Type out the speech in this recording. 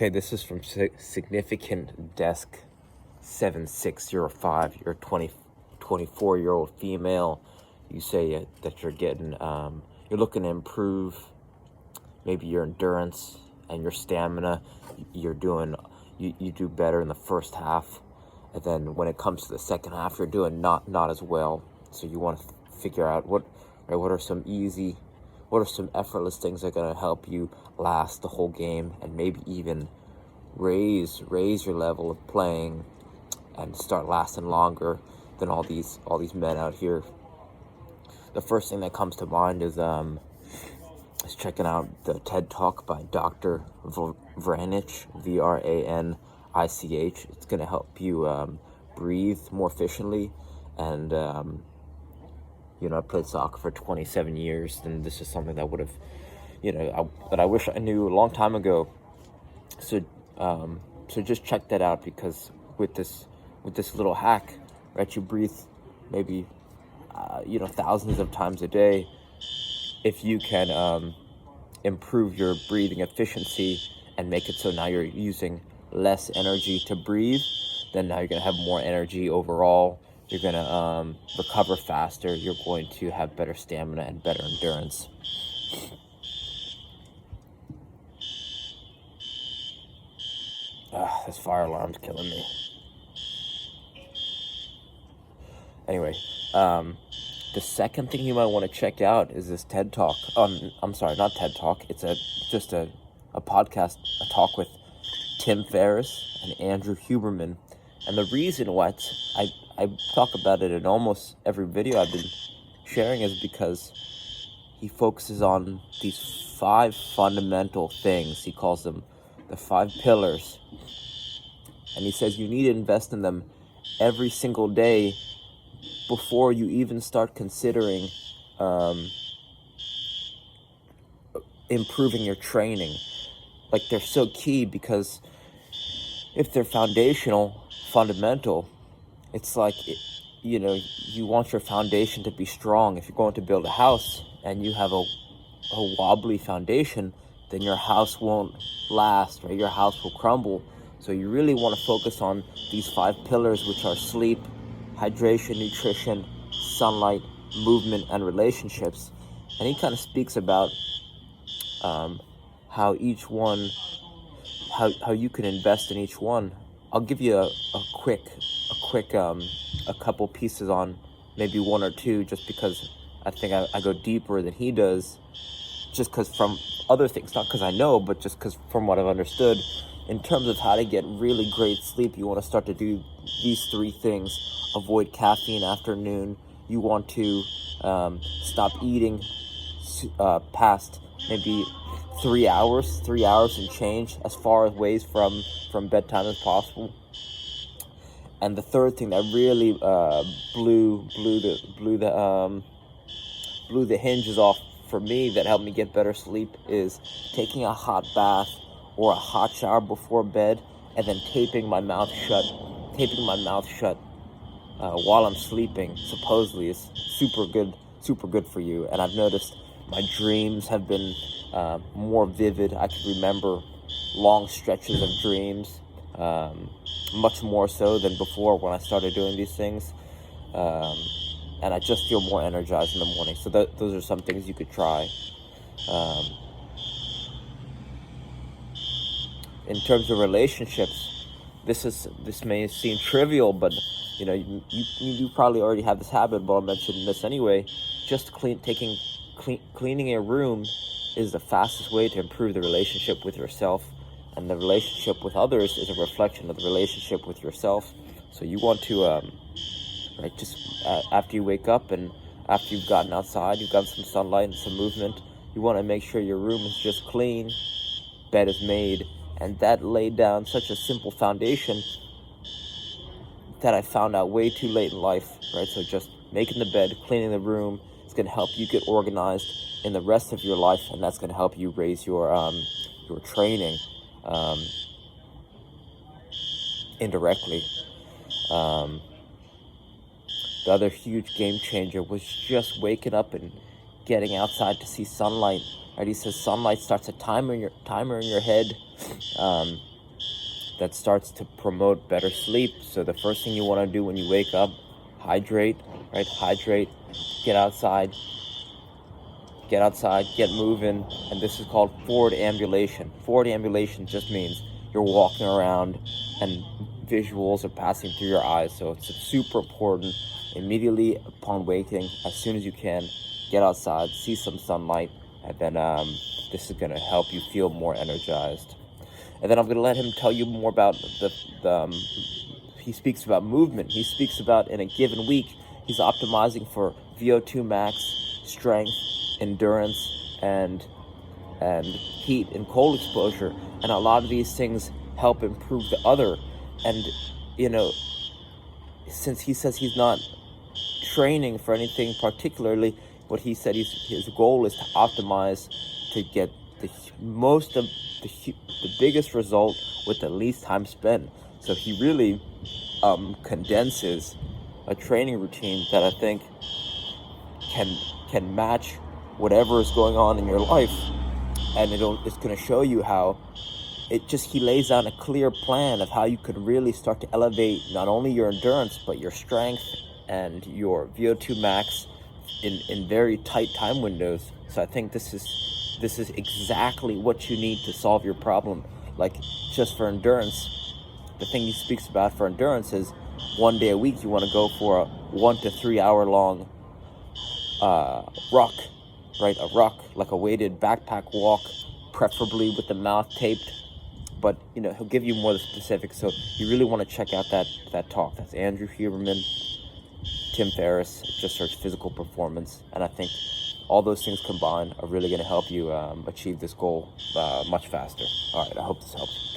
Okay, this is from Significant Desk 7605. You're a 24-year-old female. You say that you're you're looking to improve maybe your endurance and your stamina. You do better in the first half, and then when it comes to the second half, you're doing not as well. So you want to figure out what are some effortless things that are going to help you last the whole game, and maybe even raise your level of playing and start lasting longer than all these men out here. The first thing that comes to mind is checking out the TED Talk by Dr. Vranich, Vranich. It's going to help you breathe more efficiently. And I played soccer for 27 years, and this is something that would have, that I wish I knew a long time ago. So just check that out, because with this little hack, right, you breathe maybe thousands of times a day. If you can improve your breathing efficiency and make it so now you're using less energy to breathe, then now you're going to have more energy overall. You're going to recover faster. You're going to have better stamina and better endurance. This fire alarm's killing me. Anyway, the second thing you might want to check out is this TED Talk. I'm sorry, not TED Talk. It's just a podcast, a talk with Tim Ferriss and Andrew Huberman. And the reason why I talk about it in almost every video I've been sharing is because he focuses on these 5 fundamental things. He calls them the 5 pillars. And he says you need to invest in them every single day before you even start considering improving your training. Like, they're so key, because if they're fundamental, it's like, you want your foundation to be strong. If you're going to build a house and you have a wobbly foundation, then your house won't last, right? Your house will crumble. So you really want to focus on these 5 pillars, which are sleep, hydration, nutrition, sunlight, movement, and relationships. And he kind of speaks about how each one, how you can invest in each one. I'll give you a couple pieces on maybe 1 or 2, just because I think I go deeper than he does, just because from other things, not because I know, but just because from what I've understood. In terms of how to get really great sleep, you want to start to do these 3 things. Avoid caffeine after noon. You want to stop eating past maybe 3 hours and change, as far away from bedtime as possible. And the third thing that really blew the hinges off for me, that helped me get better sleep, is taking a hot bath or a hot shower before bed, and then taping my mouth shut while I'm sleeping. Supposedly is super good for you. And I've noticed my dreams have been more vivid. I can remember long stretches of dreams, much more so than before when I started doing these things. And I just feel more energized in the morning. So those are some things you could try. In terms of relationships, this may seem trivial, but you probably already have this habit, but I'll mention this anyway. Just cleaning a room is the fastest way to improve the relationship with yourself, and the relationship with others is a reflection of the relationship with yourself. So you want to after you wake up and after you've gotten outside, you've gotten some sunlight and some movement, you want to make sure your room is just clean, bed is made. And that laid down such a simple foundation that I found out way too late in life, right? So just making the bed, cleaning the room, is going to help you get organized in the rest of your life, and that's going to help you raise your training indirectly. The other huge game changer was just waking up and getting outside to see sunlight. Right? He says sunlight starts a timer in your head. that starts to promote better sleep. So the first thing you want to do when you wake up, hydrate, right? Hydrate, get outside, get moving. And this is called forward ambulation. Forward ambulation just means you're walking around and visuals are passing through your eyes. So it's super important. Immediately upon waking, as soon as you can, get outside, see some sunlight, and then this is going to help you feel more energized. And then I'm going to let him tell you more about he speaks about movement. He speaks about in a given week, he's optimizing for VO2 max, strength, endurance, and heat and cold exposure. And a lot of these things help improve the other. And, since he says he's not training for anything particularly, what he said his goal is to optimize to get the biggest result with the least time spent. So he really condenses a training routine that I think can match whatever is going on in your life, and it's going to show you how he lays out a clear plan of how you could really start to elevate not only your endurance but your strength and your VO2 max in very tight time windows. So I think this is exactly what you need to solve your problem. Like, just for endurance, the thing he speaks about for endurance is 1 day a week you want to go for a 1 to 3 hour long ruck, right? A ruck, like a weighted backpack walk, preferably with the mouth taped. But he'll give you more of the specifics. So you really want to check out that talk. That's Andrew Huberman, Tim Ferriss. Just search physical performance, and I think all those things combined are really going to help you achieve this goal much faster. All right, I hope this helps.